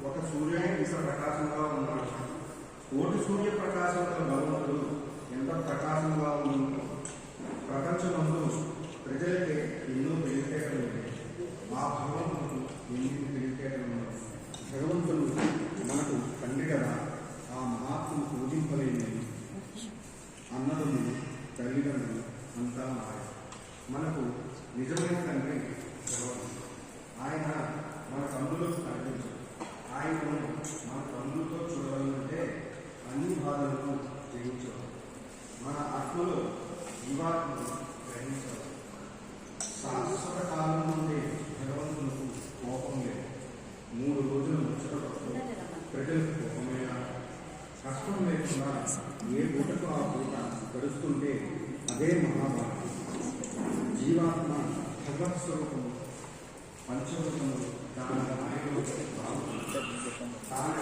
ఒక సూర్యుని ఇంత ప్రకాశంగా ఉన్నాడు. కోటి సూర్య ప్రకాశంతో భగవంతుడు ఎంత ప్రకాశంగా ఉందో ప్రపంచమందు ప్రజలకి ఎన్నో తెలివితేటలు ఉంటాయి. ఆ భగవంతుడు ఎన్ని తెలివితేటలు ఉన్నాయి. భగవంతుడు మనకు తండ్రి కదా, ఆ మహాత్మును పూజింపలేని అన్నదమ్ములు తల్లిదండ్రులు అంతా మాయ. మనకు నిజమైన తండ్రి భగవంతుడు. ఆయన మన తండ్రులకు కనిపించదు. ఆయనను మన తండ్రులతో చూడాలంటే అన్ని బాధలను జయించడం. మన ఆత్మలో జీవాత్మను గ్రహించడం. శాశ్వత కాలం నుండి భగవంతునికి కోపం లేదు. 3 రోజులు ముచ్చటపడుతూ ప్రజలకు కోపమైన కష్టం లేకుండా ఏ పూటకు ఆ పూట గడుస్తుంటే అదే మహాభారతం. జీవాత్మ భగవత్స్వరూపము పంచభూతములు దాని నాయకులు తాను